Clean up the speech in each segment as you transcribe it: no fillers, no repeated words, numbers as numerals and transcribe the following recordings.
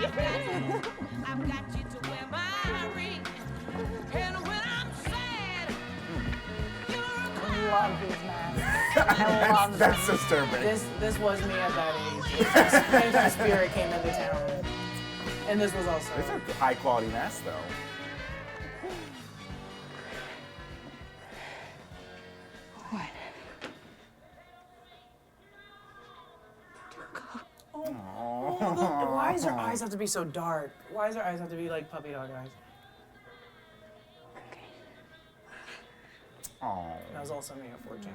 I've got you to wear my ring. And when I'm sad, you're a clown. I love these masks. I love them. That's disturbing. This was me at that age. My spirit came into town. And this was also. These are high quality masks, though. What? Oh, why does her eyes have to be so dark? Why does her eyes have to be like puppy dog eyes? Okay. Oh. That was also me at 14.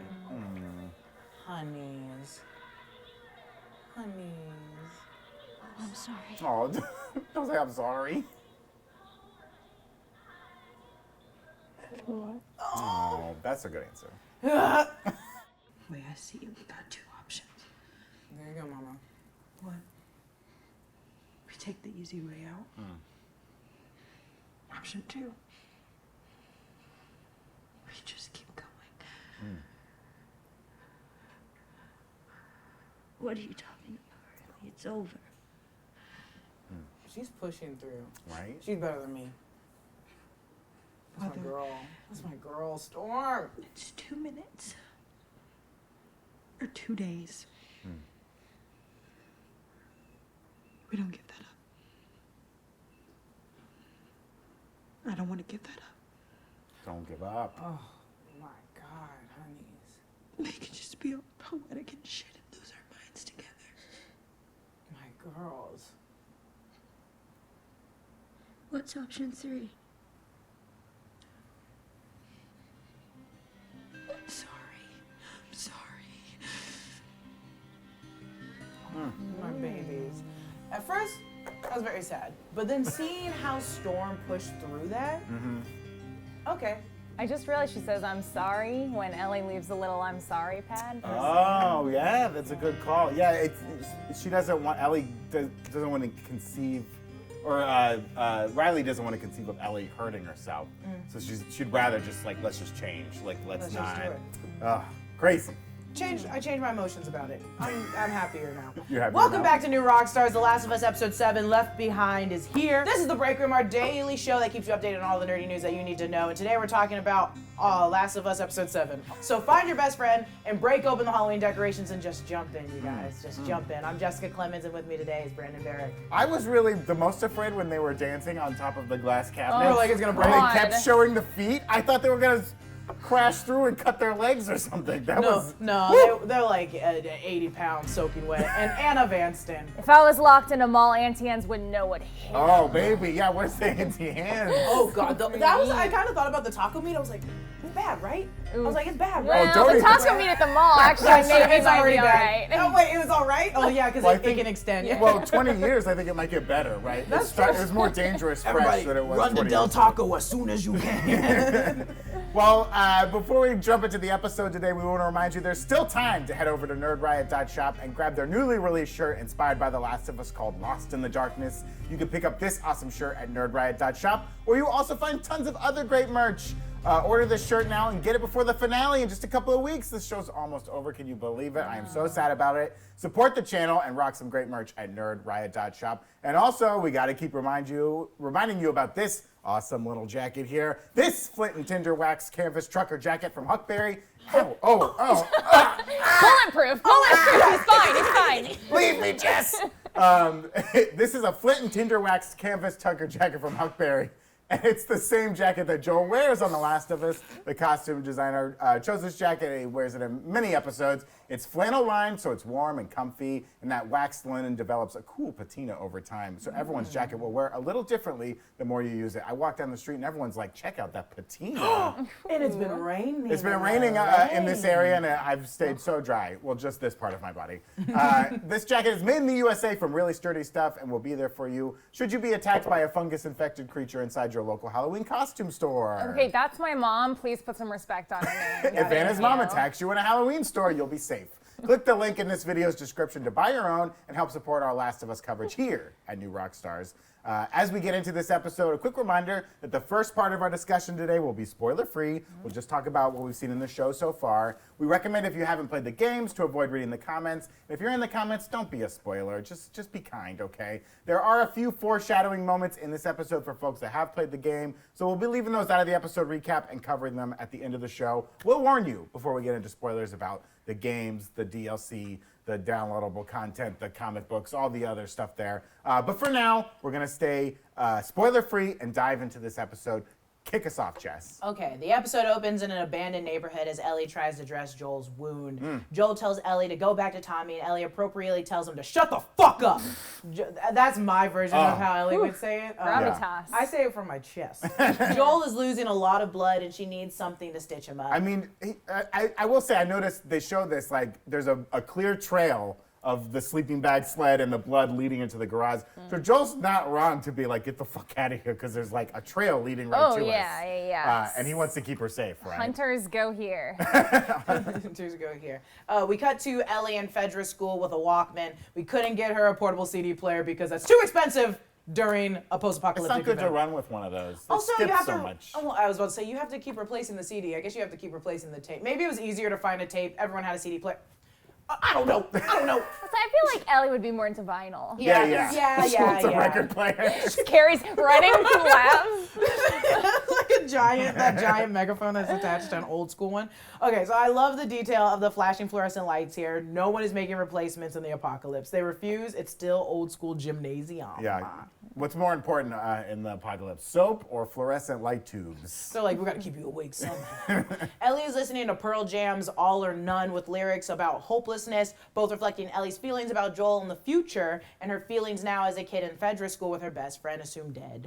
Honeys. Honeys. I'm sorry. Oh, don't say I'm sorry. What? Oh, that's a good answer. Wait, I see you. We got two options. There you go, Mama. What? We take the easy way out. Option 2. We just keep going. What are you talking about? It's over. She's pushing through. Right? She's better than me. That's my girl. That's my girl, Storm. It's 2 minutes. Or 2 days. We don't give that up. I don't want to give that up. Don't give up. Oh my God, honeys. We can just be all poetic and shit and lose our minds together. My girls. What's option 3? I'm sorry. I'm sorry. My babies. At first, I was very sad. But then seeing how Storm pushed through that, okay. I just realized she says I'm sorry when Ellie leaves the little I'm sorry pad. Oh, yeah, that's a good call. Yeah, she doesn't want, Ellie doesn't want to conceive, or Riley doesn't want to conceive of Ellie hurting herself. So she'd rather just like, let's just change. Like, let's just not. do it. Crazy. I changed my emotions about it. I'm happier now. You're happier Welcome now? back to New Rockstars. The Last of Us Episode 7, Left Behind, is here. This is the Breakroom, our daily show that keeps you updated on all the nerdy news that you need to know. And today we're talking about Last of Us Episode 7. So find your best friend and break open the Halloween decorations and just jump in, you guys. Just jump in. I'm Jessica Clemons, and with me today is Brandon Barrick. I was really the most afraid when they were dancing on top of the glass cabinet. You were like, it's gonna break. And they God. kept showing the feet. I thought they were gonna crash through and cut their legs or something. No, they're like 80 pounds soaking wet. And Anna Vanston. If I was locked in a mall, Auntie Anne's wouldn't know what hit. Oh, baby. Yeah, where's the anti-hands? Oh God, that was. I kind of thought about the taco meat. I was like, it's bad, right? I was like, it's bad, right? Well, don't the even- Taco meat at the mall actually maybe it's might already be bad. alright. Oh wait, it was all right. Oh yeah, because Well, I it think- can extend. Yeah. Well, 20 years, I think it might get better, right? It was more dangerous fresh than it was 20 years ago. as soon as you can. Well, before we jump into the episode today, we want to remind you there's still time to head over to nerdriot.shop and grab their newly released shirt inspired by The Last of Us called Lost in the Darkness. You can pick up this awesome shirt at nerdriot.shop, where you'll also find tons of other great merch. Order this shirt now and get it before the finale in just a couple of weeks. This show's almost over. Can you believe it? I am so sad about it. Support the channel and rock some great merch at nerdriot.shop. And also, we got to keep reminding you about this awesome little jacket here. This Flint and Tinder Wax Canvas Trucker jacket from Huckberry. Bulletproof. It's fine. It's fine. Leave me, Jess. This is a Flint and Tinder Wax Canvas Trucker jacket from Huckberry. And it's the same jacket that Joel wears on The Last of Us. The costume designer chose this jacket, and he wears it in many episodes. It's flannel lined, so it's warm and comfy, and that waxed linen develops a cool patina over time. So everyone's jacket will wear a little differently the more you use it. I walk down the street, and everyone's like, check out that patina. And it's been raining. It's been raining in this area, and I've stayed so dry. Well, just this part of my body. This jacket is made in the USA from really sturdy stuff and will be there for you should you be attacked by a fungus-infected creature inside your local Halloween costume store. Okay, that's my mom. Please put some respect on her name. If Anna's mom Thank you. attacks you in a Halloween store, you'll be safe. Click the link in this video's description to buy your own and help support our Last of Us coverage here at New Rockstars. As we get into this episode, a quick reminder that the first part of our discussion today will be spoiler-free. We'll just talk about what we've seen in the show so far. We recommend, if you haven't played the games, to avoid reading the comments. If you're in the comments, don't be a spoiler. Just be kind, okay? There are a few foreshadowing moments in this episode for folks that have played the game, so we'll be leaving those out of the episode recap and covering them at the end of the show. We'll warn you before we get into spoilers about the games, the DLC, the downloadable content, the comic books, all the other stuff there. But for now, we're going to stay spoiler-free and dive into this episode. Kick us off, Jess. Okay, the episode opens in an abandoned neighborhood as Ellie tries to dress Joel's wound. Joel tells Ellie to go back to Tommy, and Ellie appropriately tells him to shut the fuck up. That's my version of how Ellie would say it. Gravitas. I say it from my chest. Joel is losing a lot of blood, and she needs something to stitch him up. I mean, I will say, I noticed they show this, like, there's a clear trail of the sleeping bag sled and the blood leading into the garage. So Joel's not wrong to be like, get the fuck out of here, because there's like a trail leading right to us. yeah. And he wants to keep her safe, right? Hunters go here. Hunters go here. We cut to Ellie in Fedra school with a Walkman. We couldn't get her a portable CD player because that's too expensive during a It's post-apocalyptic not good event. to run with one of those. It Also, you skips have so to. much. Oh, I was about to say you have to keep replacing the CD. I guess you have to keep replacing the tape. Maybe it was easier to find a tape. Everyone had a CD player. I don't know. So I feel like Ellie would be more into vinyl. Yeah. It's a record player. She carries running to labs. Like that giant megaphone that's attached to an old school one. Okay, so I love the detail of the flashing fluorescent lights here. No one is making replacements in the apocalypse. They refuse. It's still old school gymnasium. Yeah. What's more important in the apocalypse, soap or fluorescent light tubes? So, like, we gotta keep you awake somehow. Ellie is listening to Pearl Jam's All or None with lyrics about hopelessness, both reflecting Ellie's feelings about Joel in the future and her feelings now as a kid in Fedra school with her best friend assumed dead.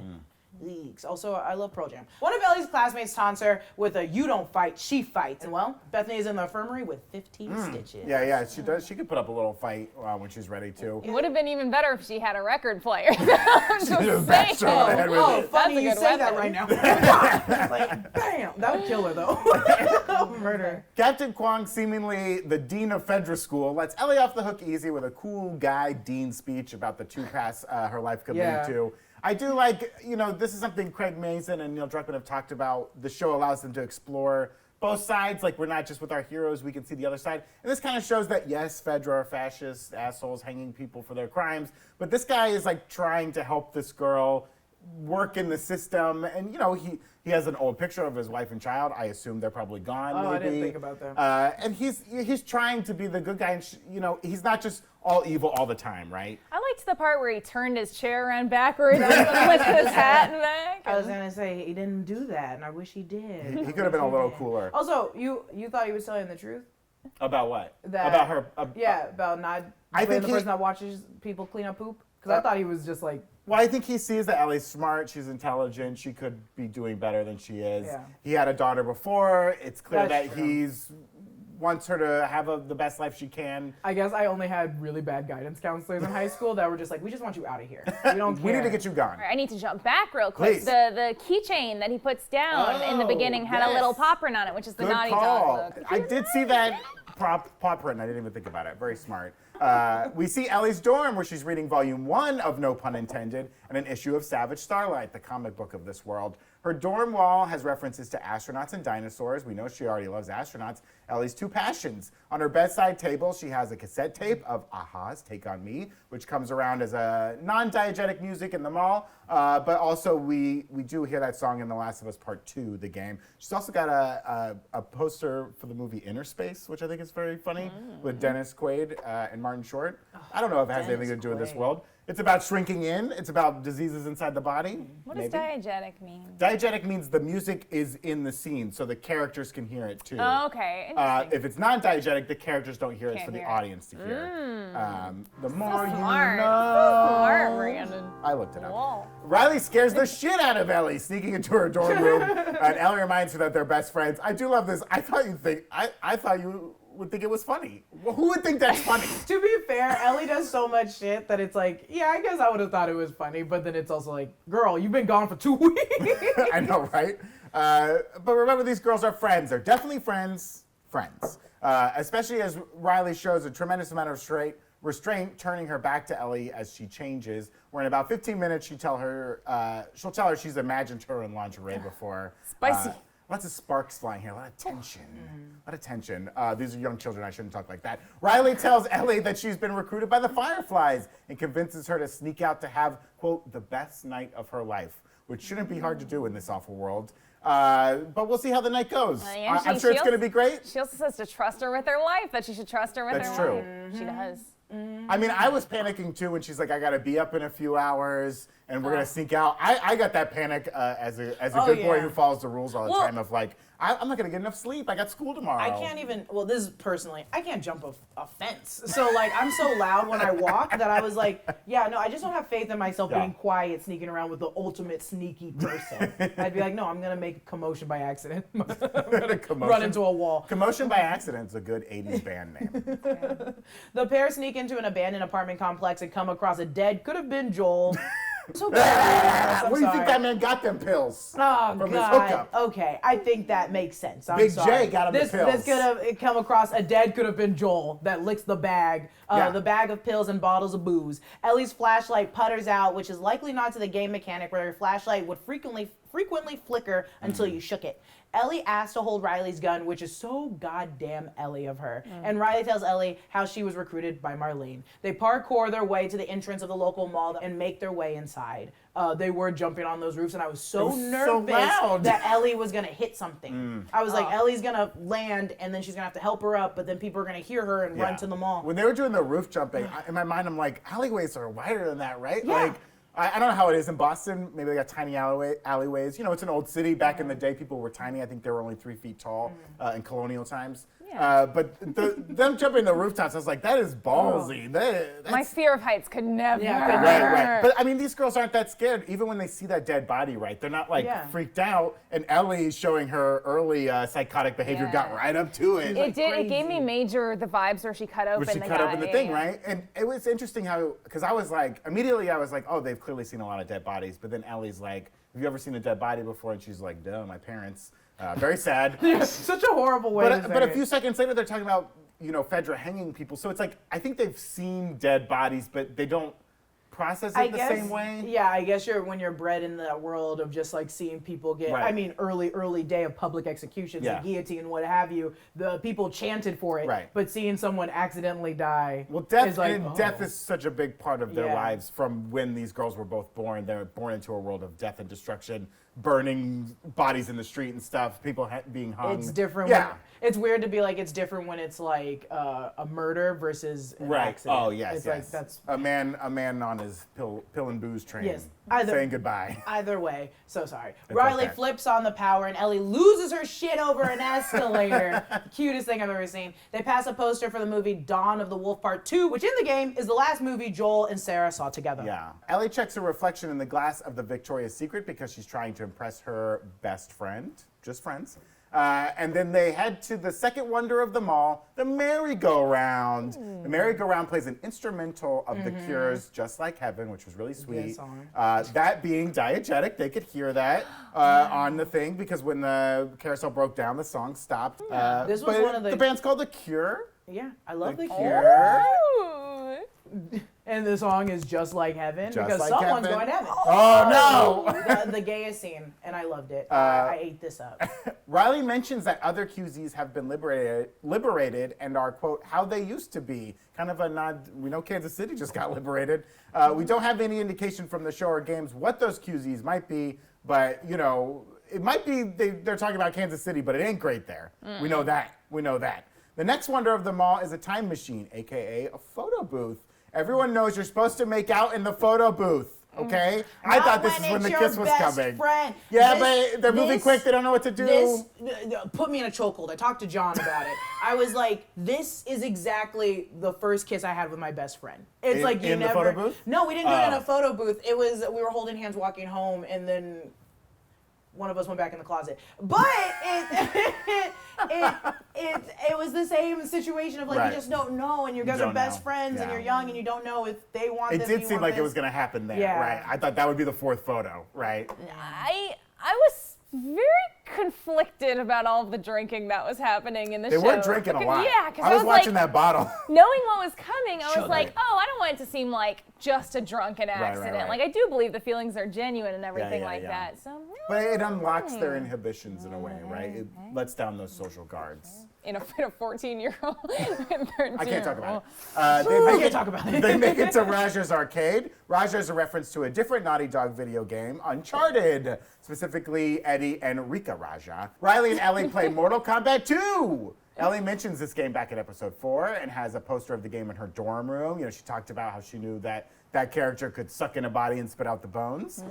Leaks. Also, I love Pearl Jam. One of Ellie's classmates taunts her with a "you don't fight, she fights." And well, Bethany is in the infirmary with 15 stitches. Yeah, she does. She could put up a little fight when she's ready to. It would have been even better if she had a record player. Just bash her on the head with Oh, it. funny That's a you good say that weapon. right now. Like, bam! That would kill her though. Murder. Captain Kwong, seemingly the dean of Fedra School, lets Ellie off the hook easy with a cool guy dean speech about the two paths her life could lead to. I do like, this is something Craig Mazin and Neil Druckmann have talked about. The show allows them to explore both sides. Like, we're not just with our heroes, we can see the other side. And this kind of shows that, yes, Fedra are fascists, assholes, hanging people for their crimes. But this guy is, like, trying to help this girl work in the system. And, he has an old picture of his wife and child. I assume they're probably gone, maybe. I didn't think about that. And he's trying to be the good guy. And, he's not just all evil all the time, right? I liked the part where he turned his chair around backwards with his hat and back. I was gonna say he didn't do that, and I wish he did. He could have been a little cooler. Also, you thought he was telling the truth? About what? That- About her? Yeah, about not I being think the person that watches people clean up poop. Because I thought he was just like, Well, I think he sees that Ellie's smart, she's intelligent, she could be doing better than she is. Yeah. He had a daughter before. It's clear That's that true. he's wants her to have the best life she can. I guess I only had really bad guidance counselors in high school that were just like, we just want you out of here. We don't care. We need to get you gone. I need to jump back real quick. Please. The keychain that he puts down in the beginning had a little yes. paw print on it, which is the Good naughty call. dog look. I did see that paw print. I didn't even think about it. Very smart. We see Ellie's dorm where she's reading volume 1 of No Pun Intended and an issue of Savage Starlight, the comic book of this world. Her dorm wall has references to astronauts and dinosaurs. We know she already loves astronauts. Ellie's two passions. On her bedside table, she has a cassette tape of Aha's Take On Me, which comes around as a non-diegetic music in the mall. But also we do hear that song in The Last of Us Part 2, the game. She's also got a poster for the movie Inner Space, which I think is very funny, with Dennis Quaid and Martin Short. I don't know if it has anything to do with this world. It's about shrinking in. It's about diseases inside the body. What does diegetic mean? Diegetic means the music is in the scene, so the characters can hear it too. Oh, okay. Interesting. If it's non-diegetic, the characters don't hear it. It's Can't for the hear it. audience to hear. The more you smart. know. So smart, Brandon. I looked it up. Whoa. Riley scares the shit out of Ellie, sneaking into her dorm room, and Ellie reminds her that they're best friends. I do love this. I thought you would think it was funny. Well, who would think that's funny? To be fair, Ellie does so much shit that it's like, yeah, I guess I would have thought it was funny, but then it's also like, girl, you've been gone for 2 weeks. I know, right? But remember, these girls are friends. They're definitely friends friends. Especially as Riley shows a tremendous amount of restraint, turning her back to Ellie as she changes. Where in about 15 minutes, she'll tell her she's imagined her in lingerie before. Spicy. Lots of sparks flying here, a lot of tension. A lot of tension. These are young children, I shouldn't talk like that. Riley tells Ellie that she's been recruited by the Fireflies and convinces her to sneak out to have, quote, the best night of her life, which shouldn't be hard to do in this awful world. But we'll see how the night goes. Yeah, I'm sure it's going to be great. She also says to trust her with her life, that she should trust her with That's her true. life. She does. I mean, I was panicking too when she's like, I got to be up in a few hours and we're going to sneak out. I got that panic as a good boy who follows the rules all the time of like, I'm not going to get enough sleep. I got school tomorrow. I can't even, well, this is personally, I can't jump a fence. So, like, I'm so loud when I walk that I was like, yeah, no, I just don't have faith in myself being quiet, sneaking around with the ultimate sneaky person. I'd be like, no, I'm going to make a commotion by accident. I'm going to run into a wall. Commotion by Accident is a good 80s band name. The pair sneak into an abandoned apartment complex and come across a dead, could have been Joel. So bad. Where do you think that man got them pills? Oh, from his God. hookup? Okay, I think that makes sense. I'm Big sorry. J got him the pills. This could have come across, a dead could have been Joel that licks the bag, the bag of pills and bottles of booze. Ellie's flashlight putters out, which is likely not to the game mechanic where your flashlight would frequently flicker until you shook it. Ellie asks to hold Riley's gun, which is so goddamn Ellie of her. And Riley tells Ellie how she was recruited by Marlene. They parkour their way to the entrance of the local mall and make their way inside. They were jumping on those roofs, and I was so nervous that Ellie was going to hit something. I was like, Ellie's going to land, and then she's going to have to help her up, but then people are going to hear her and run to the mall. When they were doing the roof jumping, in my mind, I'm like, alleyways are wider than that, right? Yeah. Like, I don't know how it is in Boston. Maybe they got tiny alleyways. You know, it's an old city. Back in the day, people were tiny. I think they were only 3 feet tall in colonial times. But them jumping the rooftops, I was like, that is ballsy. That's... My fear of heights could never. Right. But I mean, these girls aren't that scared. Even when they see that dead body, right? They're not like freaked out. And Ellie, showing her early psychotic behavior, got right up to it. It did. It gave me major the vibes where she cut open the guy. Cut open the thing, right? And it was interesting how, because I was like, immediately I was like, oh, they've clearly seen a lot of dead bodies. But then Ellie's like, have you ever seen a dead body before? And she's like, duh, my parents. Very sad. Such a horrible way to say But a it. few seconds later, they're talking about, Fedra hanging people. So it's like, I think they've seen dead bodies, but they don't process it the same way. Yeah, I guess when you're bred in that world of just like seeing people get, I mean, early day of public executions, the guillotine, what have you, the people chanted for it. Right. But seeing someone accidentally die death is such a big part of their lives from when these girls were both born. They were born into a world of death and destruction, burning bodies in the street and stuff, people being hung. It's different. It's weird to be like, it's different when it's like a murder versus an accident. Oh, yes, it's yes. Like that's a man on his pill and booze train. Yes. Saying goodbye. Either way, so sorry. It's Riley okay. flips on the power and Ellie loses her shit over an escalator. Cutest thing I've ever seen. They pass a poster for the movie Dawn of the Wolf Part 2, which in the game is the last movie Joel and Sarah saw together. Yeah. Ellie checks her reflection in the glass of the Victoria's Secret because she's trying to impress her best friend. Just friends. And then they head to the second wonder of them all, the merry-go-round. The merry-go-round plays an instrumental of The Cure's Just Like Heaven, which was really sweet. That being diegetic, they could hear that on the thing because when the carousel broke down, the song stopped. This was one of the band's called The Cure. Yeah, I love The Cure. And the song is Just Like Heaven because Like someone's Heaven. going to heaven. Oh, no! The gayest scene, and I loved it. I ate this up. Riley mentions that other QZs have been liberated and are, quote, how they used to be. Kind of a nod. We know Kansas City just got liberated. We don't have any indication from the show or games what those QZs might be, but, it might be they're talking about Kansas City, but it ain't great there. We know that. The next wonder of them all is a time machine, a.k.a. a photo booth. Everyone knows you're supposed to make out in the photo booth, okay? I thought this is when the kiss was coming. Friend. Yeah, but they're moving quick. They don't know what to do. This put me in a chokehold. I talked to John about it. I was like, this is exactly the first kiss I had with my best friend. It's like you in never. the photo booth? No, we didn't do it in a photo booth. It was we were holding hands walking home, and then one of us went back in the closet. But it was the same situation of like you just don't know, and you guys are best friends, and you're young, and you don't know if they want this. It did seem like it was going to happen there, right? I thought that would be the fourth photo, right? I was very conflicted about all of the drinking that was happening in the They show. were drinking a lot. Yeah, because I was watching like, that bottle. knowing what was coming, I was Sure. like, oh, I don't want it to seem like just a drunken right, accident. right. Like, I do believe the feelings are genuine and everything yeah, like yeah. that. So, But it unlocks their inhibitions in a way, right? It lets down those social guards. in a 14-year-old and 13-year-old. I can't talk about it. I can't talk about it. They make it to Raja's arcade. Raja is a reference to a different Naughty Dog video game, Uncharted, specifically Eddie and Rika Raja. Riley and Ellie play Mortal Kombat 2. Ellie mentions this game back in episode 4 and has a poster of the game in her dorm room. You know, she talked about how she knew that that character could suck in a body and spit out the bones.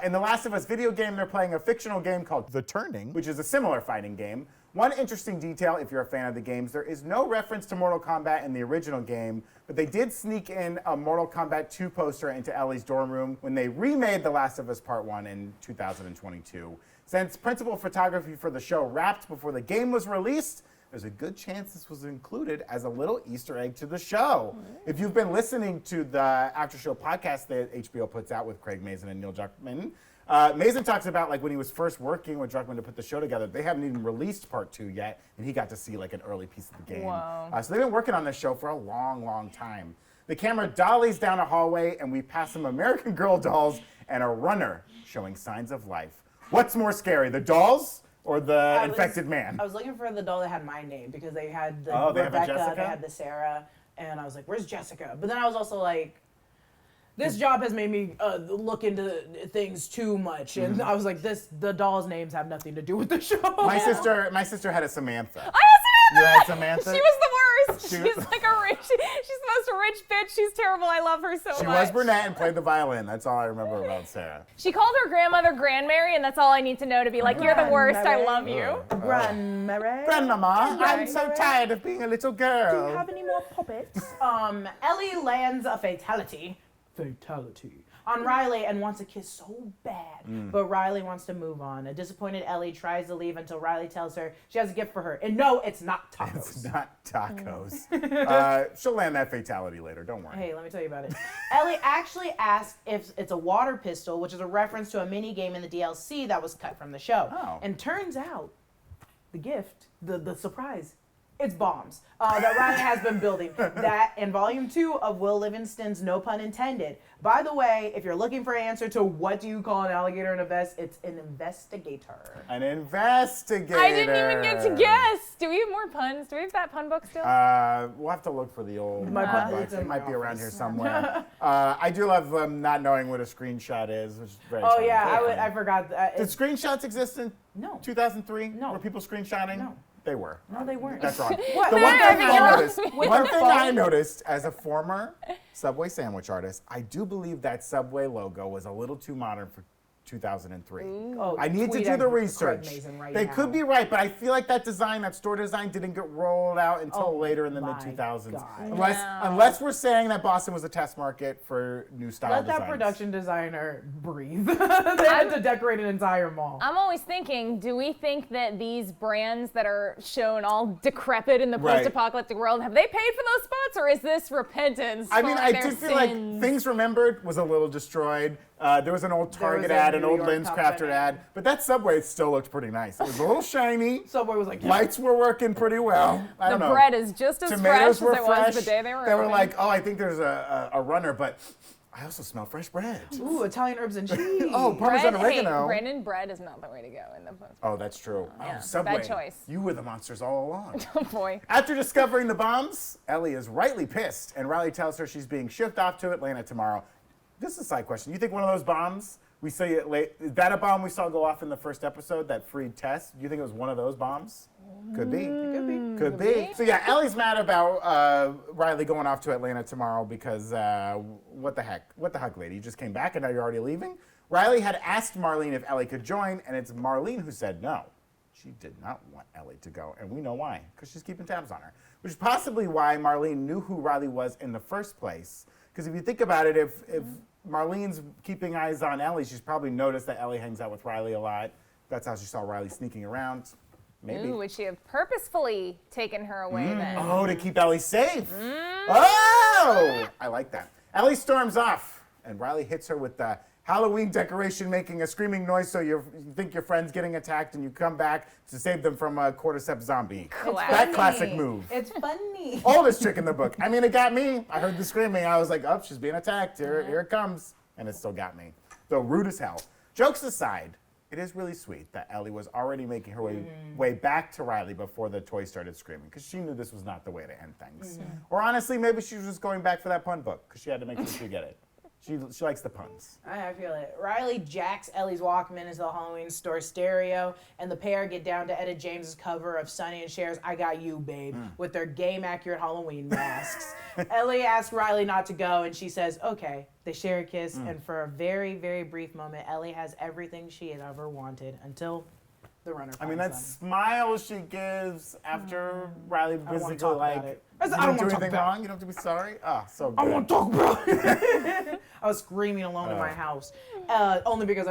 In the Last of Us video game, they're playing a fictional game called The Turning, which is a similar fighting game. One interesting detail, if you're a fan of the games, there is no reference to Mortal Kombat in the original game, but they did sneak in a Mortal Kombat 2 poster into Ellie's dorm room when they remade The Last of Us Part 1 in 2022. Since principal photography for the show wrapped before the game was released, there's a good chance this was included as a little Easter egg to the show. If you've been listening to the after show podcast that HBO puts out with Craig Mazin and Neil Druckmann, Mazin talks about like when he was first working with Druckmann to put the show together, they haven't even released part 2 yet, and he got to see like an early piece of the game. Whoa. So they've been working on this show for a long, long time. The camera dollies down a hallway, and we pass some American Girl dolls and a runner showing signs of life. What's more scary, the dolls or the infected man? I was looking for the doll that had my name because they had the Oh, they have a Rebecca, Jessica? they had the Sarah, and I was like, where's Jessica? But then I was also like, this job has made me look into things too much, and I was like, the dolls' names have nothing to do with the show. My sister had a Samantha. I had You had Samantha! Samantha? She was the worst. She She's was- like a rich, she's the most rich bitch. She's terrible. I love her so She much. was brunette and played the violin. That's all I remember about Sarah. She called her grandmother Grandmary, and that's all I need to know to be like, you're the worst. I Grandmary. love you. Grandmary. Grandmama, I'm so Grandmother. tired of being a little girl. Do you have any more puppets? Ellie lands a fatality on Riley and wants a kiss so bad, but Riley wants to move on. A disappointed Ellie tries to leave until Riley tells her she has a gift for her, and no, it's not tacos. It's not tacos. She'll land that fatality later, don't worry. Hey, let me tell you about it. Ellie actually asked if it's a water pistol, which is a reference to a mini game in the DLC that was cut from the show. Oh. And turns out, the gift, the surprise, it's bombs that Riley has been building. That in Volume 2 of Will Livingston's No Pun Intended. By the way, if you're looking for an answer to what do you call an alligator in a vest, it's an investigator. An investigator. I didn't even get to guess. Do we have more puns? Do we have that pun book still? We'll have to look for the old My pun pun- books. it's in It my might be around here office. somewhere. I do love not knowing what a screenshot is, which is very Oh funny. yeah, Very I funny. forgot that. Did screenshots exist in No. 2003? No. Were people screenshotting? No. They were. No, they weren't. That's wrong. What? The No, one no, thing no, I no. noticed, With one her thing phone? I noticed as a former Subway sandwich artist, I do believe that Subway logo was a little too modern for 2003. Oh, I need to tweet do at the Craig research. Mazin right They now. could be right, but I feel like that design, that store design, didn't get rolled out until Oh later in the my mid 2000s. God. Unless we're saying that Boston was a test market for new style Let designs. that production designer breathe. They had to decorate an entire mall. I'm always thinking, do we think that these brands that are shown all decrepit in the Right. post-apocalyptic world, have they paid for those spots, or is this repentance I mean, for I their did feel like sins? Things Remembered was a little destroyed. There was an old There was Target a ad, an New old York Lens Company. Crafter ad, but that Subway still looked pretty nice. It was a little shiny. Subway was like, Lights were working pretty well. I the don't know. bread is just as Tomatoes fresh were as it fresh. was the day they were They were open. like, oh, I think there's a runner, but I also smell fresh bread. ooh, Italian herbs and cheese. Oh, Parmesan bread, oregano. Hey, bread and bread is not the way to go in the post. Oh, that's true. Yeah, Oh, Subway. bad choice. You were the monsters all along. Oh boy. After discovering the bombs, Ellie is rightly pissed, and Riley tells her she's being shipped off to Atlanta tomorrow. This is a side question. You think one of those bombs we see it late? Is that a bomb we saw go off in the first episode? That freed Tess? Do you think it was one of those bombs? Could be. Could be. Could be. So yeah, Ellie's mad about Riley going off to Atlanta tomorrow because what the heck? What the heck, lady? You just came back and now you're already leaving? Riley had asked Marlene if Ellie could join, and it's Marlene who said no. She did not want Ellie to go, and we know why, because she's keeping tabs on her. Which is possibly why Marlene knew who Riley was in the first place. Because if you think about it, if Marlene's keeping eyes on Ellie, she's probably noticed that Ellie hangs out with Riley a lot. That's how she saw Riley sneaking around. Maybe. Ooh, would she have purposefully taken her away then? Oh, to keep Ellie safe. Oh, I like that. Ellie storms off and Riley hits her with the Halloween decoration making a screaming noise so you think your friend's getting attacked and you come back to save them from a cordyceps zombie. That classic move. It's funny. Oldest trick in the book. I mean, it got me. I heard the screaming. I was like, oh, she's being attacked. Here it comes. And it still got me. Though rude as hell. Jokes aside, it is really sweet that Ellie was already making her way back to Riley before the toy started screaming, because she knew this was not the way to end things. Or honestly, maybe she was just going back for that pun book, because she had to make sure she get it. She likes the puns. I feel it. Riley jacks Ellie's Walkman into the Halloween store stereo, and the pair get down to edit James's cover of Sonny and Cher's I Got You, Babe, with their game-accurate Halloween masks. Ellie asks Riley not to go, and she says, okay. They share a kiss, and for a very, very brief moment, Ellie has everything she had ever wanted until the runner finds that them. smile she gives after Riley basically talk like, about it. you I don't didn't do wanna talk anything about it. wrong, you don't have to be sorry. Oh, so good. I want to talk about it. I was screaming alone in my house. Only because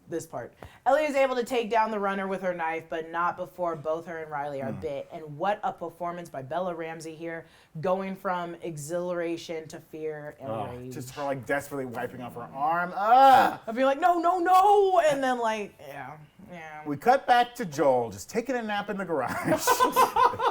this part. Ellie is able to take down the runner with her knife, but not before both her and Riley are bit. And what a performance by Bella Ramsey here, going from exhilaration to fear and rage. Just her like desperately wiping off her arm. Ugh. I'd be like, no, and then like, yeah. We cut back to Joel just taking a nap in the garage.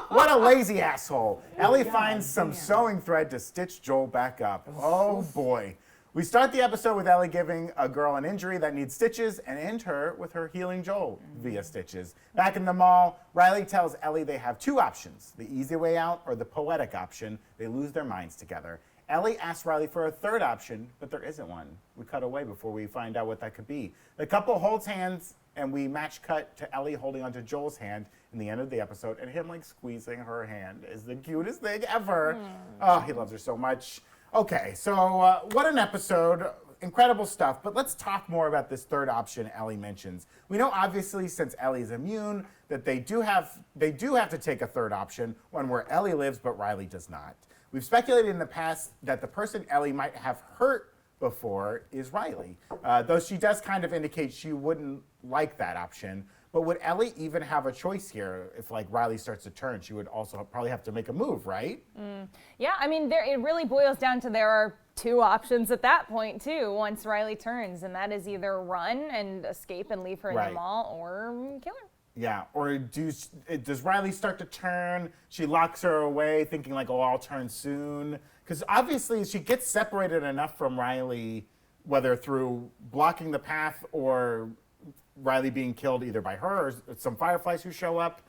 What a lazy asshole. Ellie finds some sewing thread to stitch Joel back up. Oh boy. We start the episode with Ellie giving a girl an injury that needs stitches and end her with her healing Joel via stitches. Back in the mall, Riley tells Ellie they have two options, the easy way out or the poetic option. They lose their minds together. Ellie asks Riley for a third option, but there isn't one. We cut away before we find out what that could be. The couple holds hands, and we match cut to Ellie holding onto Joel's hand in the end of the episode, and him like squeezing her hand is the cutest thing ever. Oh, he loves her so much. Okay, so what an episode. Incredible stuff, but let's talk more about this third option Ellie mentions. We know obviously since Ellie's immune that they do have to take a third option, one where Ellie lives but Riley does not. We've speculated in the past that the person Ellie might have hurt before is Riley, though she does kind of indicate she wouldn't like that option. But would Ellie even have a choice here if like Riley starts to turn? She would also probably have to make a move, right? Yeah, I mean, it really boils down to there are two options at that point too. Once Riley turns, and that is either run and escape and leave her in the mall, or kill her. Yeah, or does Riley start to turn? She locks her away, thinking like, oh, I'll turn soon. Because obviously she gets separated enough from Riley, whether through blocking the path or Riley being killed either by her or some fireflies who show up.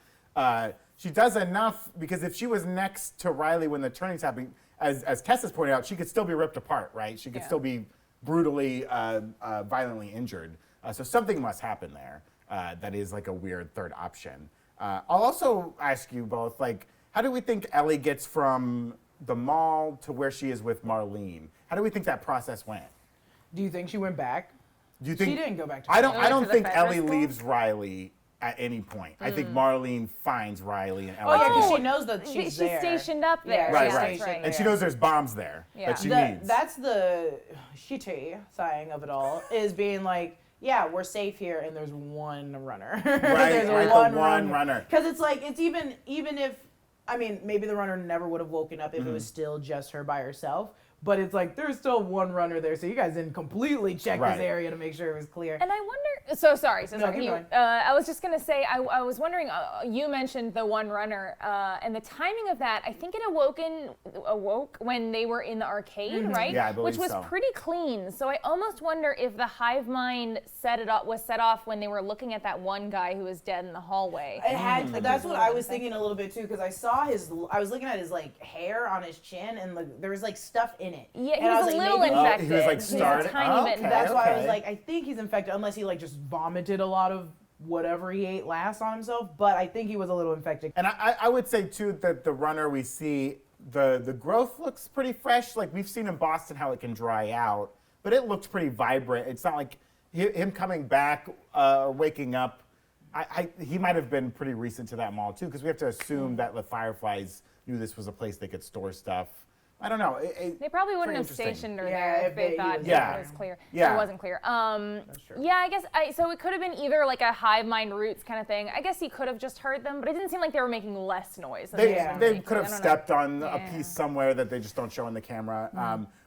She does enough because if she was next to Riley when the turning's happening, as Tess has pointed out, she could still be ripped apart, right? She could still be brutally, violently injured. So something must happen there. That is like a weird third option. I'll also ask you both, like, how do we think Ellie gets from the mall to where she is with Marlene? How do we think that process went? Do you think she went back? Do you think She didn't go back to I don't. Go I to don't the think feather Ellie school? leaves Riley at any point. I think Marlene finds Riley and Ellie. Oh, yeah, because together. she knows that she's there. stationed up there. Yeah, Right, yeah, right. That's right. And she knows there's bombs there Yeah. that she needs. That's the shitty saying of it all, is being like, yeah, we're safe here, and there's one runner. There's right, the one runner. Because it's like, it's even if, I mean, maybe the runner never would have woken up if it was still just her by herself. But it's like, there's still one runner there, so you guys didn't completely check Right. this area to make sure it was clear. And I wonder, so sorry. keep You, going. I was just going to say, I was wondering, you mentioned the one runner, and the timing of that, I think it awoke when they were in the arcade, right? Yeah, I believe Which was so. pretty clean. So I almost wonder if the hive mind was set off when they were looking at that one guy who was dead in the hallway. It had, that's what I was thinking a little bit too, because I was looking at his like hair on his chin, and there was like stuff in it. Yeah, he And I was a like, little maybe- infected. he was, like, a started- tiny bit okay. infected. That's why I was Okay. like, I think he's infected, unless he like just vomited a lot of whatever he ate last on himself. But I think he was a little infected. And I would say too that the runner we see, the growth looks pretty fresh. Like we've seen in Boston how it can dry out, but it looked pretty vibrant. It's not like him coming back or waking up. He might have been pretty recent to that mall too, because we have to assume that the Fireflies knew this was a place they could store stuff. I don't know. They probably wouldn't pretty have interesting. stationed her Yeah, there if if they he thought was it there. was clear. Yeah. It wasn't clear. true. Yeah, I guess. So it could have been either like a hive mind roots kind of thing. I guess he could have just heard them, but it didn't seem like they were making less noise. Than They, had been they making. could I have don't know. stepped on a Yeah. piece somewhere that they just don't show on the camera.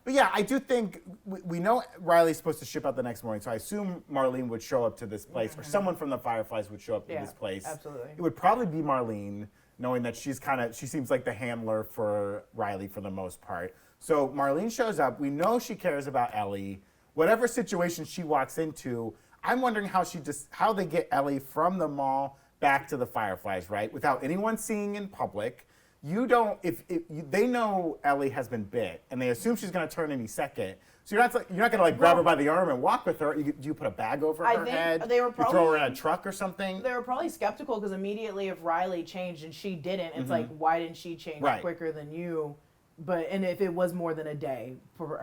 But yeah, I do think we know Riley's supposed to ship out the next morning, so I assume Marlene would show up to this place, or someone from the Fireflies would show up to Yeah, this place. absolutely. It would probably be Marlene, knowing that she seems like the handler for Riley for the most part. So Marlene shows up. We know she cares about Ellie. Whatever situation she walks into, I'm wondering how they get Ellie from the mall back to the Fireflies, right? Without anyone seeing in public. They know Ellie has been bit, and they assume she's going to turn any second. So you're not going to like grab her by the arm and walk with her. Do you put a bag over I her think head? they were You throw her in probably- a truck or something. They were probably skeptical because immediately if Riley changed and she didn't, it's like, why didn't she change Right. quicker than you? And if it was more than a day,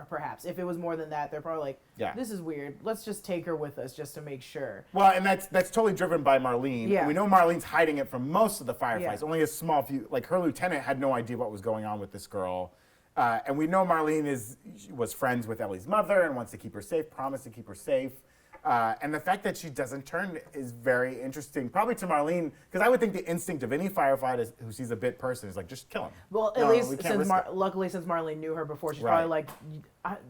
perhaps. If it was more than that, they're probably like, Yeah. this is weird. Let's just take her with us just to make sure. Well, and that's totally driven by Marlene. Yeah. We know Marlene's hiding it from most of the Fireflies. Yeah. Only a small few, like her lieutenant had no idea what was going on with this girl. And we know Marlene was friends with Ellie's mother and wants to keep her safe, promised to keep her safe. And the fact that she doesn't turn is very interesting, probably to Marlene, because I would think the instinct of any firefighter who sees a bit person is like, just kill him. Well, at No, we least can't since risk it. luckily since Marlene knew her before, she's Right. probably like,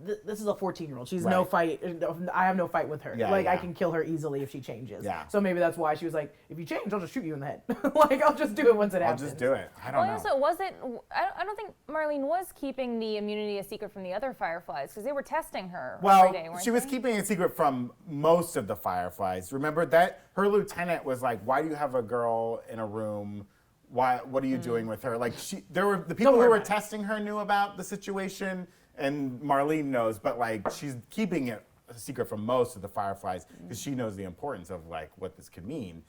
this is a 14-year-old. She's no Right. fight. I have no fight with her. Yeah, like I yeah. can kill her easily if she changes. Yeah. So maybe that's why she was like, if you change, I'll just shoot you in the head. Like I'll just do it once it I'll happens. just do it. I don't Well, know. also, was it? I don't think Marlene was keeping the immunity a secret from the other Fireflies because they were testing her Well, every day, weren't she was they? keeping it secret from most of the Fireflies. Remember that her lieutenant was like, "Why do you have a girl in a room? What are you doing with her?" Like the people who worry were about it. testing her knew about the situation, and Marlene knows, but like she's keeping it a secret from most of the Fireflies because she knows the importance of like what this could mean.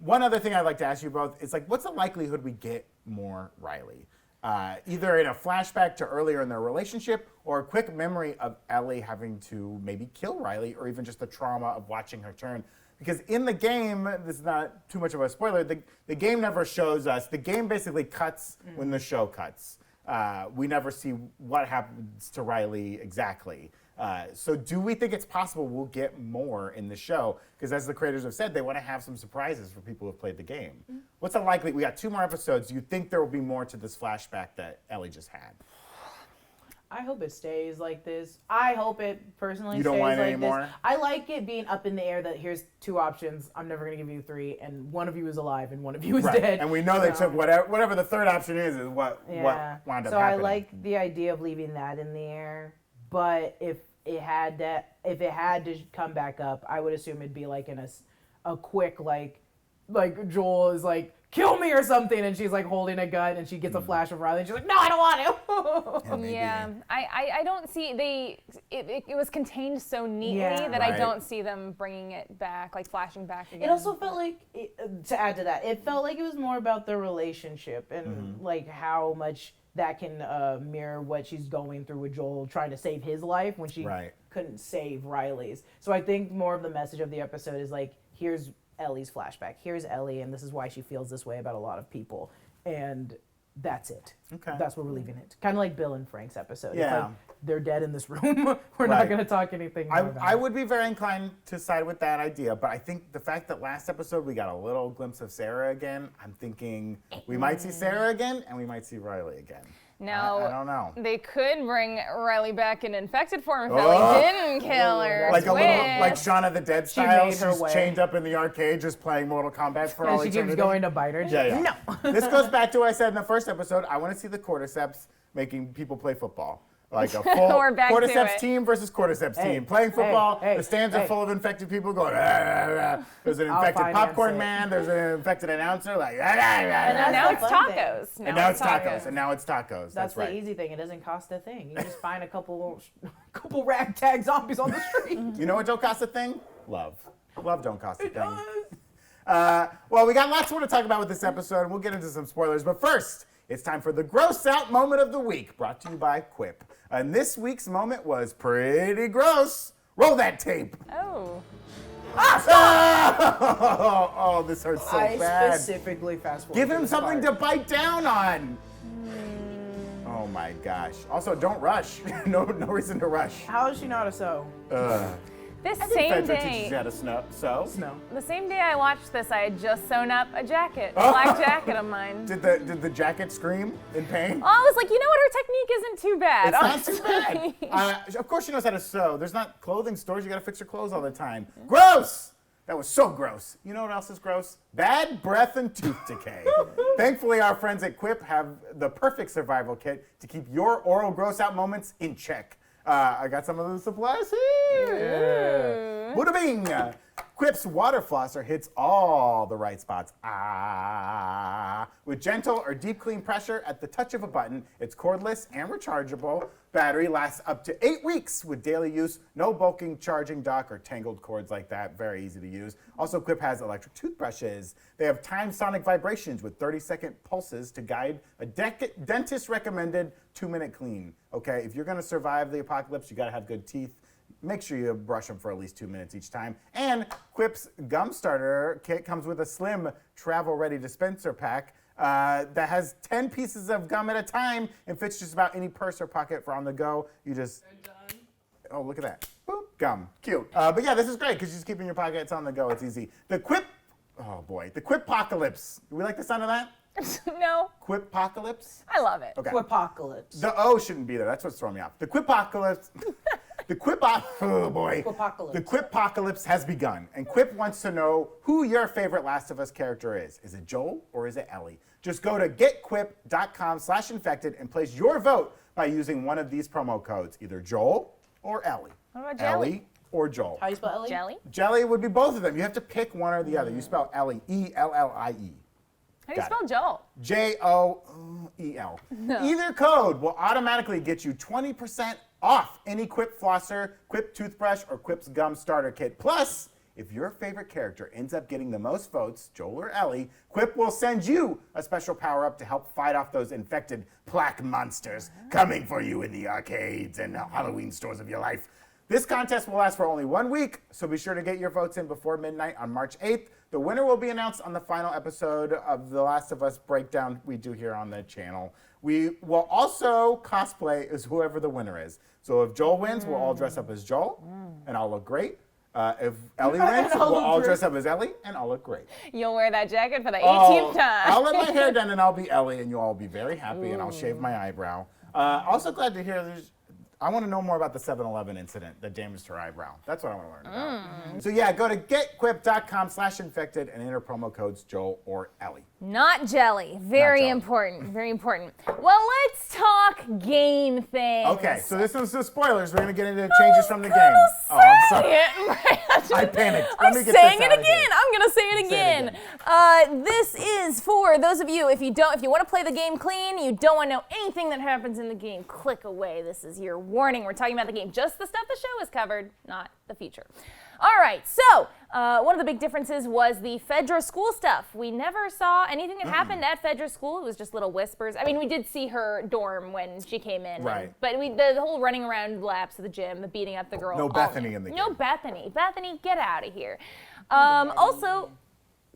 One other thing I'd like to ask you both is like, what's the likelihood we get more Riley? Either in a flashback to earlier in their relationship or a quick memory of Ellie having to maybe kill Riley, or even just the trauma of watching her turn. Because in the game, this is not too much of a spoiler, the game never shows us. The game basically cuts when the show cuts. We never see what happens to Riley exactly. So do we think it's possible we'll get more in the show? Because as the creators have said, they want to have some surprises for people who have played the game. What's the likely? We got 2 more episodes. Do you think there will be more to this flashback that Ellie just had? I hope it stays like this. I hope it personally You don't stays want it like anymore? this. I like it being up in the air that here's 2 options. I'm never going to give you 3, and one of you is alive and one of you is dead. And we know they So, took whatever the third option is what yeah. wound up So happening. I like the idea of leaving that in the air, but if it had to come back up, I would assume it'd be like in a quick like Joel is like, kill me or something, and she's like holding a gun and she gets a flash of Riley and she's like, no, I don't want to. maybe. Yeah, I don't see it was contained so neatly Yeah. that Right. I don't see them bringing it back, like flashing back again. It also felt like, to add to that, it felt like it was more about their relationship and like how much that can mirror what she's going through with Joel trying to save his life when she Right. couldn't save Riley's. So I think more of the message of the episode is like, here's Ellie's flashback. Here's Ellie, and this is why she feels this way about a lot of people. And that's it. Okay. That's where we're leaving it. Kind of like Bill and Frank's episode. It's Yeah. like, they're dead in this room. We're Right. not going to talk anything more about I it. would be very inclined to side with that idea, but I think the fact that last episode we got a little glimpse of Sarah again, I'm thinking we might see Sarah again and we might see Riley again. Now, I don't know. They could bring Riley back in infected form if Oh. Ellie didn't kill her. Like a little, Twist. like Shaun of the Dead She style. made her She's way. chained up in the arcade, just playing Mortal Kombat for all And she eternity. keeps going to bite her. Yeah, yeah. No. This goes back to what I said in the first episode. I want to see the Cordyceps making people play football. Like a full We're back to Cordyceps it. team versus Cordyceps Hey, team. Playing football, hey, the stands are hey. full of infected people going, "Ah, ah, ah." There's an I'll infected finance popcorn it. man, there's an infected announcer, like, "Ah, ah, ah, And ah." that's Now the it's fun thing. tacos. And now it's tacos, and now it's tacos. That's right. the easy thing. It doesn't cost a thing. You just find a couple ragtag zombies on the street. You know what don't cost a thing? Love. Love don't cost a thing. Well, we got lots more to talk about with this episode, and we'll get into some spoilers. But first, it's time for the Gross Out Moment of the Week, brought to you by Quip. And this week's moment was pretty gross. Roll that tape. Oh. Oh, this hurts so I bad. specifically fast forward. Give him something to bite down on. Oh, Oh my gosh. Also, don't rush. No reason to rush. How does she know how to sew? This I think same Fedra day, teaches you how to sew. No. the same day I watched this, I had just sewn up a jacket, a Oh. black jacket of mine. Did the jacket scream in pain? Oh, I was like, you know what? Her technique isn't too bad. It's not too honestly. bad. Of course she knows how to sew. There's not clothing stores. You got to fix your clothes all the time. Gross! That was so gross. You know what else is gross? Bad breath and tooth decay. Thankfully, our friends at Quip have the perfect survival kit to keep your oral gross out moments in check. I got some of the supplies here. Bada bing! Quip's water flosser hits all the right spots. With gentle or deep clean pressure at the touch of a button, it's cordless and rechargeable. Battery lasts up to 8 weeks with daily use. No bulking charging dock or tangled cords like that. Very easy to use. Also, Quip has electric toothbrushes. They have timed sonic vibrations with 30-second pulses to guide a dentist recommended 2-minute clean. Okay, if you're gonna survive the apocalypse, you gotta have good teeth. Make sure you brush them for at least 2 minutes each time. And Quip's gum starter kit comes with a slim travel-ready dispenser pack that has 10 pieces of gum at a time and fits just about any purse or pocket for on the go. You just, oh, look at that. Boop, gum, cute. But yeah, this is great because you just keep it in your pocket, it's on the go, it's easy. The Quip, oh boy, the Quip-pocalypse. Do we like the sound of that? No, Quip-pocalypse? I love it. Okay. Quipocalypse. The O shouldn't be there. That's what's throwing me off. The Quipocalypse. Oh boy. Quipocalypse. The Quipocalypse has begun, and Quip wants to know who your favorite Last of Us character is. Is it Joel or is it Ellie? Just go to getquip.com/infected and place your vote by using one of these promo codes, either Joel or Ellie. What about Jelly? Ellie or Joel. How you spell Ellie? Jelly? Jelly would be both of them. You have to pick one or the other. You spell Ellie, E-L-L-I-E. How do you Got spell Joel? Joel. Either code will automatically get you 20% off any Quip flosser, Quip toothbrush, or Quip's gum starter kit. Plus, if your favorite character ends up getting the most votes, Joel or Ellie, Quip will send you a special power-up to help fight off those infected plaque monsters coming for you in the arcades and Halloween stores of your life. This contest will last for only 1 week, so be sure to get your votes in before midnight on March 8th. The winner will be announced on the final episode of The Last of Us breakdown we do here on the channel. We will also cosplay as whoever the winner is. So if Joel wins, we'll all dress up as Joel, and I'll look great. If Ellie wins, we'll all dress up as Ellie, and I'll look great. You'll wear that jacket for the 18th time. I'll let my hair down, and I'll be Ellie, and you'll all be very happy, and I'll shave my eyebrow. Also glad to hear there's... I want to know more about the 7-Eleven incident that damaged her eyebrow. That's what I want to learn about. So yeah, go to getquip.com/infected and enter promo codes Joel or Ellie. Not Jelly. Very Jelly. important. Very important. Well, let's talk game things. Okay, so this is the spoilers. We're going to get into changes from the game. Oh, I'm sorry. I panicked. Let me I'm get saying this it out of again. here. I'm gonna say it Say it again. This is for those of you if you want to play the game clean, you don't want to know anything that happens in the game. Click away. This is your warning. We're talking about the game, just the stuff the show has covered, not the future. All right. So one of the big differences was the Fedra school stuff. We never saw anything that happened at Fedra school. It was just little whispers. I mean, we did see her dorm when she came in. Right. But the whole running around laps of the gym, the beating up the girl. No all Bethany new. in the No game. Bethany. Bethany, get out of here. Also,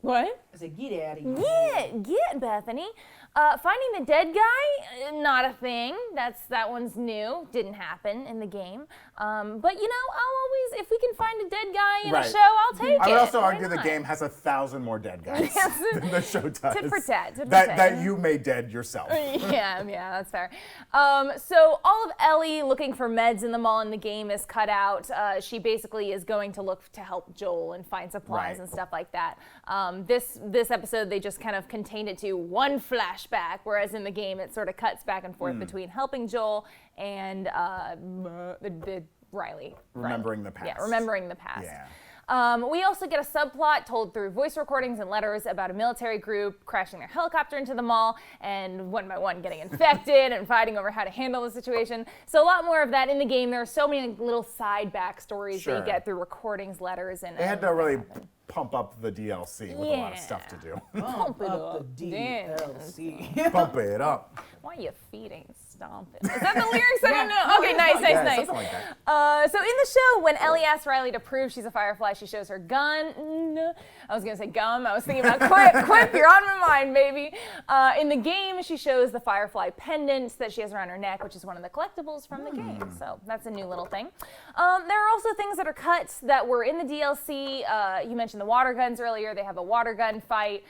what? I said, get out of here. Get Bethany. Finding the dead guy, not a thing. That one's new. Didn't happen in the game. But I'll always, if we can find a dead guy in a Right. show, I'll take it. I would also Why argue the not? game has 1,000 more dead guys than the show does. Tit for tat, tit for that, tat. that you made dead yourself. yeah, that's fair. So all of Ellie looking for meds in the mall in the game is cut out. She basically is going to look to help Joel and find supplies Right. and stuff like that. This episode, they just kind of contained it to one flashback, whereas in the game, it sort of cuts back and forth between helping Joel and the Riley. Remembering the past. Yeah, remembering the past. Yeah. We also get a subplot told through voice recordings and letters about a military group crashing their helicopter into the mall and one by one getting infected and fighting over how to handle the situation. So a lot more of that in the game. There are so many little side backstories that Sure. you get through recordings, letters, and They had to really pump up the DLC with a lot of Yeah. stuff to do. Pump it up up. the DLC. Pump it up. Why are you feeding stomping. Is that the lyrics? I don't know. Okay, nice. Something like that. So in the show, when Ellie asks Riley to prove she's a Firefly, she shows her gun. I was gonna say gum. I was thinking about Quip. Quip, you're on my mind, baby. In the game, she shows the Firefly pendant that she has around her neck, which is one of the collectibles from the game. So that's a new little thing. There are also things that are cut that were in the DLC. You mentioned the water guns earlier. They have a water gun fight.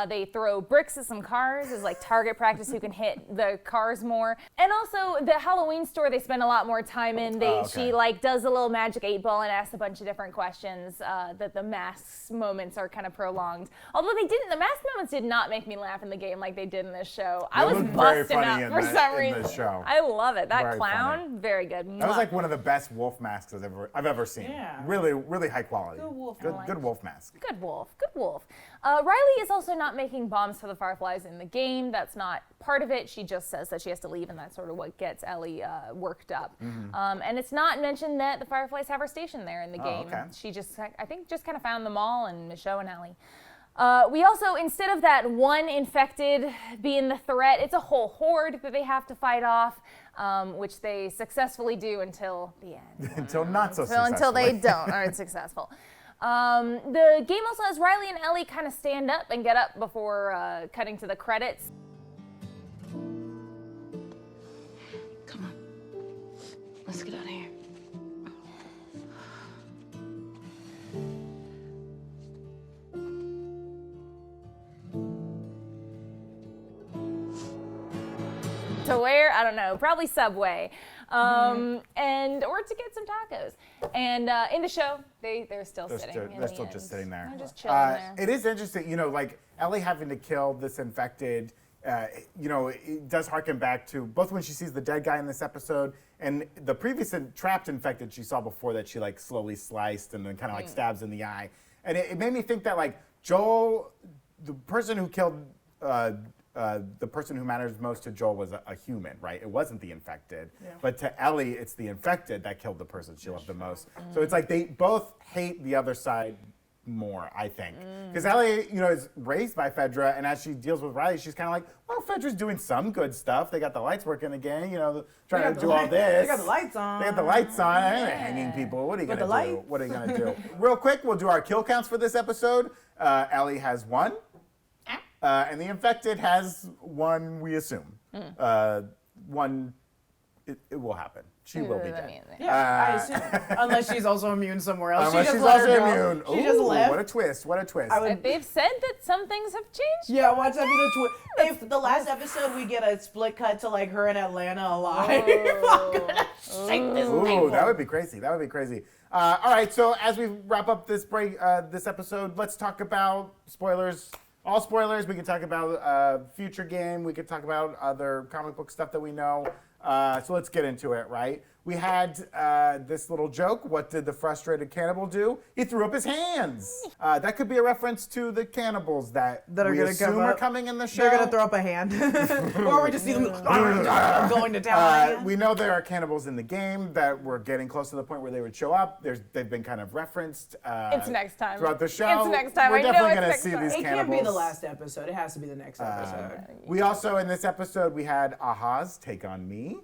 They throw bricks at some cars as like target practice who can hit the cars more. And also the Halloween store, they spend a lot more time in. She like does a little magic 8-ball and asks a bunch of different questions. That the masks moments are kind of prolonged. Although the mask moments did not make me laugh in the game like they did in this show. I was busting up for some reason. I love it. That very clown, funny. very good. That was like one of the best wolf masks I've ever seen. Yeah. Really, really high quality. Good wolf. Good wolf mask. Good wolf. Good wolf. Riley is also not making bombs for the Fireflies in the game. That's not part of it. She just says that she has to leave, and that's sort of what gets Ellie worked up. And it's not mentioned that the Fireflies have her station there in the game. Okay. She just, I think, just kind of found them all and Michonne and Ellie. We also, instead of that one infected being the threat, it's a whole horde that they have to fight off, which they successfully do until the end. Until not so successful. Until they aren't successful. The game also has Riley and Ellie kind of stand up and get up before cutting to the credits. Come on. Let's get out of here. To where? I don't know. Probably Subway. And or to get some tacos. And in the show, they're still sitting. They're still just sitting there. They're just chilling there. It is interesting, like Ellie having to kill this infected. It does harken back to both when she sees the dead guy in this episode and the previous trapped infected she saw before that she like slowly sliced and then kind of like stabs in the eye. And it made me think that like Joel, the person who killed. The person who matters most to Joel was a human, right? It wasn't the infected. Yeah. But to Ellie, it's the infected that killed the person she loved the most. So it's like they both hate the other side more, I think. Because Ellie, is raised by Fedra, and as she deals with Riley, she's kind of like, well, Fedra's doing some good stuff. They got the lights working again, trying to do all this. They got the lights on. They got the lights on. They're hanging people. What are you going to do? What are you going to do? Real quick, we'll do our kill counts for this episode. Ellie has 1. And the infected has 1, we assume. 1, it will happen. She will be dead. Yeah, I assume. Unless she's also immune somewhere else. Unless she's also immune. She just left. What a twist. What a twist. They've said that some things have changed. Yeah, watch that be the twist. If the last episode we get a split cut to like her in Atlanta alive, I'm gonna shake this thing. That would be crazy. That would be crazy. All right, so as we wrap up this this episode, let's talk about spoilers. All spoilers. We can talk about future game. We could talk about other comic book stuff that we know. So let's get into it, right? We had this little joke. What did the frustrated cannibal do? He threw up his hands. That could be a reference to the cannibals that are we gonna assume are coming in the show. They're gonna throw up a hand, or we just see them going to town. We know there are cannibals in the game that we're getting close to the point where they would show up. They've been kind of referenced. It's next time. Throughout the show. It's next time. We're I know definitely it's gonna next see time. these It cannibals. can't be the last episode. It has to be the next episode. We also, in this episode, we had Aha's Take on Me.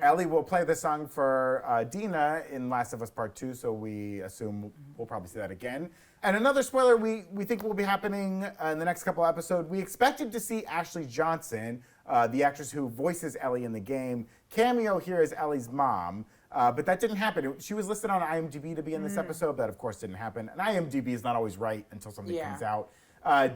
Ellie will play the song for Dina in Last of Us Part 2, so we assume we'll probably see that again. And another spoiler we think will be happening in the next couple episodes. We expected to see Ashley Johnson, the actress who voices Ellie in the game, cameo here as Ellie's mom. But that didn't happen. She was listed on IMDb to be in this episode. That, of course, didn't happen. And IMDb is not always right until something comes out.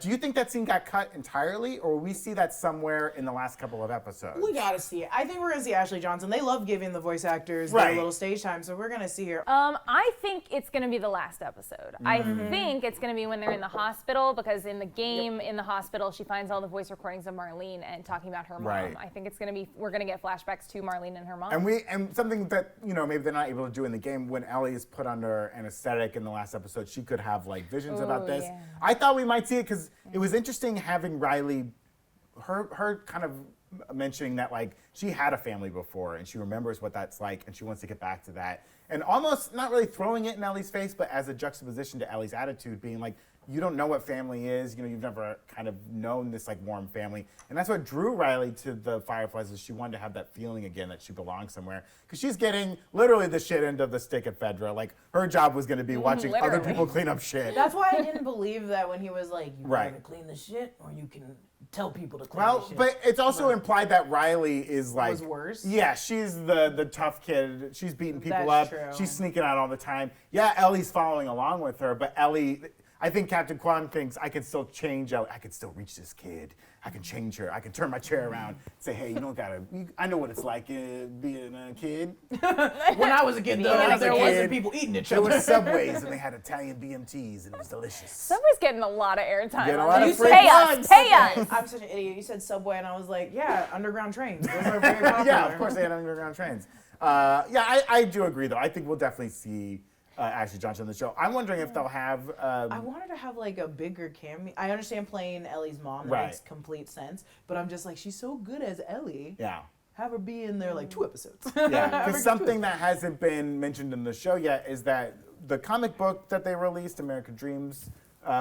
Do you think that scene got cut entirely, or will we see that somewhere in the last couple of episodes? We gotta see it. I think we're gonna see Ashley Johnson. They love giving the voice actors their little stage time, so we're gonna see her. I think it's gonna be the last episode. I think it's gonna be when they're in the hospital, because in the game, in the hospital, she finds all the voice recordings of Marlene and talking about her mom. Right. I think it's gonna be, we're gonna get flashbacks to Marlene and her mom. And something that, maybe they're not able to do in the game, when Ellie is put under anesthetic in the last episode, she could have like visions about this. Yeah. I thought we might see it because it was interesting having Riley, her kind of mentioning that like she had a family before and she remembers what that's like and she wants to get back to that. And almost not really throwing it in Ellie's face, but as a juxtaposition to Ellie's attitude, being like, you don't know what family is. You know, you've never kind of known this like warm family, and that's what drew Riley to the Fireflies. Is she wanted to have that feeling again that she belongs somewhere, because she's getting literally the shit end of the stick at Fedra. Like her job was going to be watching other literally. people clean up shit. That's why I didn't believe that when he was like, you Right. gotta clean the shit, or you can tell people to clean the Well, shit. but it's also implied that Riley is like Was worse? Yeah, she's the tough kid. She's beating people That's up. true. She's sneaking out all the time. Yeah, Ellie's following along with her, but Ellie, I think Captain Kwan thinks I can still change Ellie. I can still reach this kid. I can change her. I can turn my chair around. Say, hey, you don't gotta. I know what it's like being a kid. when I was a kid, though, I was a there kid, wasn't people eating each There other. were Subways and they had Italian BMTs and it was delicious. Subway's getting a lot of airtime. Get a on lot this. of free Pay plugs. us, pay us. I'm such an idiot. You said Subway, and I was like, yeah, underground trains. Those are very popular. Yeah, of course they had underground trains. Yeah, I do agree though. I think we'll definitely see Ashley Johnson on the show. I'm wondering if they'll have. I wanted to have like a bigger cameo. I understand playing Ellie's mom. That Right. makes complete sense. But I'm just like, she's so good as Ellie. Yeah. Have her be in there like 2 episodes. Yeah, because something that hasn't been mentioned in the show yet is that the comic book that they released, American Dreams,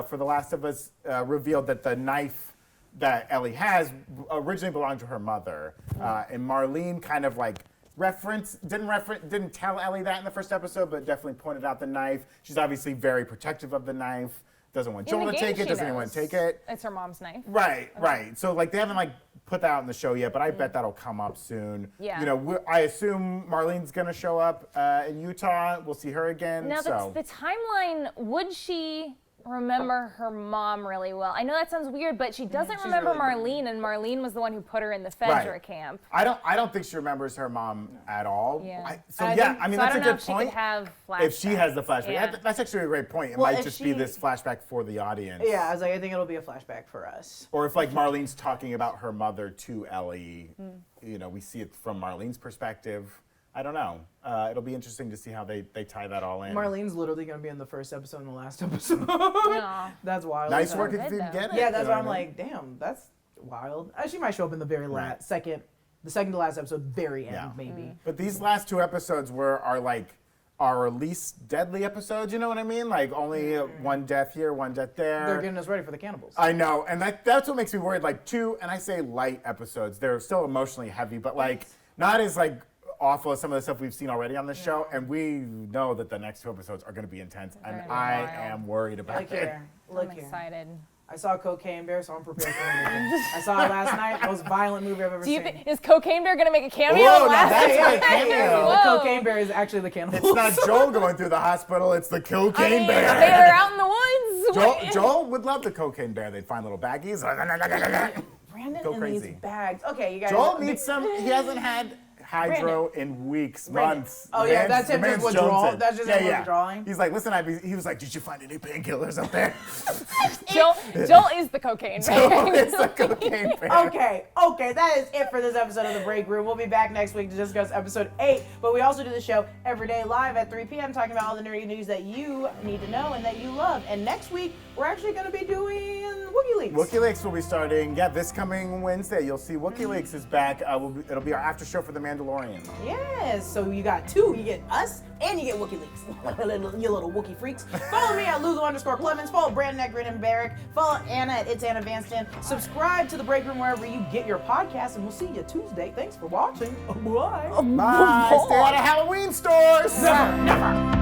for The Last of Us, revealed that the knife that Ellie has originally belonged to her mother. And Marlene kind of like didn't tell Ellie that in the first episode, but definitely pointed out the knife. She's obviously very protective of the knife. Doesn't want In Joel the to game, take it. she Doesn't want knows. to take it. It's her mom's knife. Right, right. So like they haven't like put that out in the show yet, but I bet that'll come up soon. Yeah. You know, I assume Marlene's gonna show up in Utah. We'll see her again. Now, so the timeline, would she remember her mom really well? I know that sounds weird, but she doesn't remember really good. Marlene, and Marlene was the one who put her in the Fedra Right. camp. I don't think she remembers her mom at all. Yeah. I So I that's a don't good know if she point. could have If she has the flashbacks. flashback, Yeah. that's actually a great point. It Well, might if just she- be this flashback for the audience. Yeah, I was like, I think it'll be a flashback for us. Or if like Marlene's talking about her mother to Ellie, you know, we see it from Marlene's perspective. I don't know. It'll be interesting to see how they tie that all in. Marlene's literally gonna be in the first episode and the last episode. Aw. That's wild. Nice So- work if good, you though. get it. Yeah, that's you why know I'm what I mean? like, damn, that's wild. She might show up in the very Right. the second to last episode, very end, Yeah. maybe. But these last 2 episodes are like our least deadly episodes. You know what I mean? Like only one death here, one death there. They're getting us ready for the cannibals. I know, and that's what makes me worried. Like 2, and I say light episodes. They're still emotionally heavy, but like not as like awful as some of the stuff we've seen already on the show. And we know that the next 2 episodes are going to be intense, and gonna be I wild. am worried about Look it. here. Look I'm here. excited. I saw Cocaine Bear, so I'm prepared for anything. I saw it last night. Most violent movie I've ever Do you seen. think, is Cocaine Bear gonna make a cameo? Whoa, in now last that's episode? a cameo. The Whoa. Cocaine Bear is actually the cannibal. It's not Joel going through the hospital. It's the cocaine I mean, bear. they were out in the woods. Joel would love the cocaine bear. They'd find little baggies. Brandon Go in crazy. these bags. Okay, you guys. Joel needs some. He hasn't had hydro in weeks, Brandon. months. Oh, yeah, that's The him just man's withdrawal. jonesing. That's just him withdrawing. He's like, listen, he was like, did you find any painkillers up there? Joel is the Cocaine Bear. It's the cocaine bear. Okay, that is it for this episode of The Break Room. We'll be back next week to discuss episode 8, but we also do the show every day live at 3 p.m. talking about all the nerdy news that you need to know and that you love. And next week, we're actually going to be doing WikiLeaks. WikiLeaks will be starting, this coming Wednesday. You'll see WikiLeaks is back. It'll be our after show for The Mandalorian. Yes, so you got 2. You get us and you get WikiLeaks. You little Wookiee freaks. Follow me at Lulu_Clemons. Follow Brandon at Grin and Barrick. Follow Anna at It's Anna Vanston. Subscribe to The Break Room wherever you get your podcasts, and we'll see you Tuesday. Thanks for watching. Bye. Bye. Stay out of Halloween stores. Never.